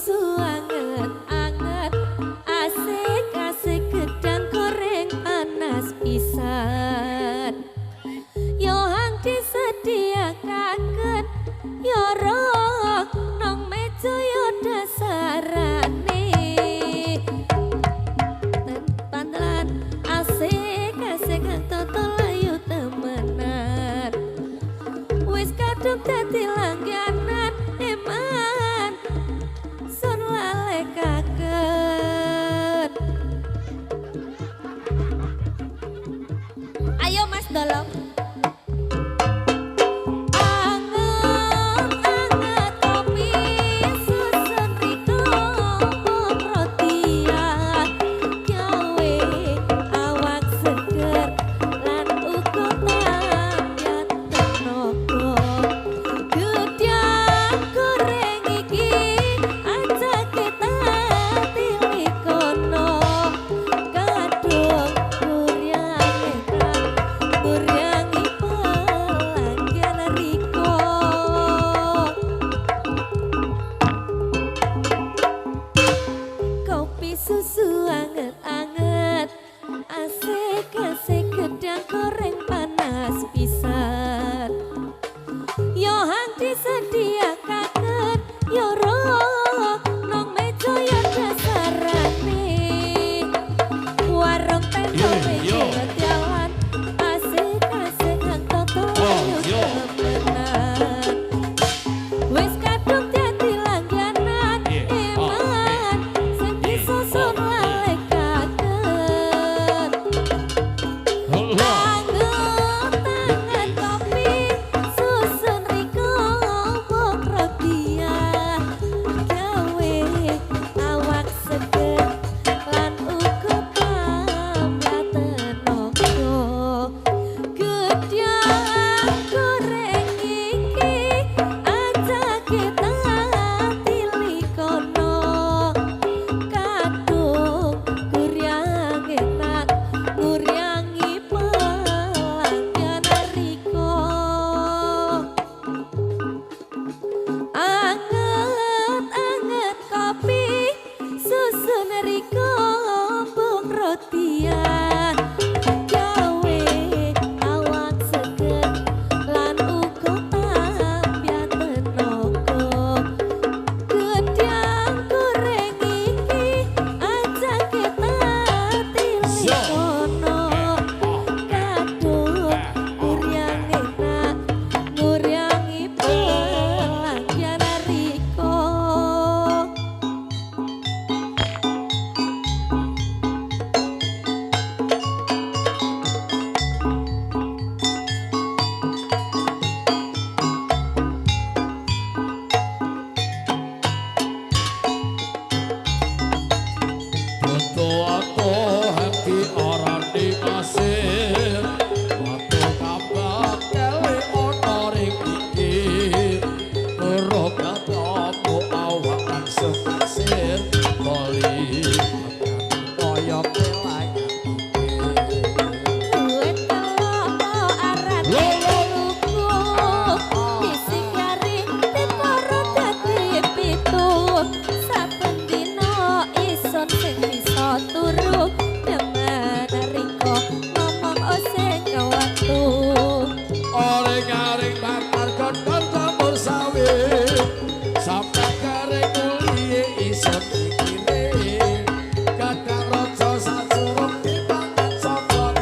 susu anget-anget, asik-asik gedang goreng panas pisan. Yo hang disediakaken, yo roh nang meja yo dasarane. Pantelan asik-asik hang toto layu temenan. Wis kadung dadi langganan eman sun lale kaget. Ayo Mas Dolop. Susu anget-anget, asik-asik gedang goreng panas pisan. Yo hang disediakaken, yo roh nang meja yo dasarane. Warung tenda pinggir jalan, asik-asik hang toto layu temenan. Wis kadung dadi langganan eman sing disusun lale kaget. Anget-anget kopi susun riko wong rodia, gawe awak seger lan uga tambah tenaga. Gedang goreng iki aja kita tilikono, kadung guryang enak nguryangi pelanggan riko. Anget-anget kopi susun riko bung rotia, gawe awak seger lan uga tambah tenaga. Gedang goreng iki aja kita tilikono, kadung guryang enak nguryangi pelanggan riko. Foto-foto hati orang di pasir, waktu kabak kali ono ring iki, perut katamu awak langsung pasir, boli kaya pelai. Duit telo aran luku, isi garing diporo dadi pitu. Saben dina ison sing bisa turu, demen riko ngomong oseng waktu. Oreng-aring bakar kodon campur sawit, sampai garing mulie iso dikire. Kadang rojo sasurung dipangan sopon,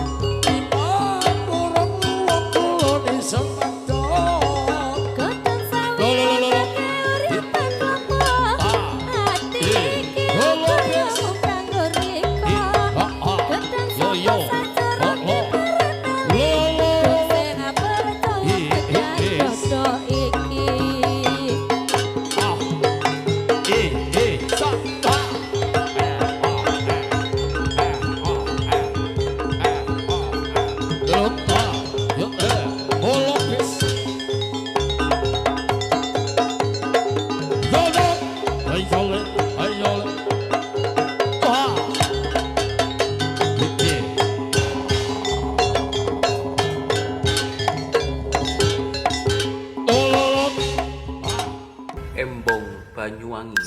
imam burung luwuk kulon iso padhon. Godhong sawi kake uripan klopo, ati iki kaya kanggo riko. Godhong sawi sacerone barana, sing percaya gedang dodo iki. Embong Banyuwangi.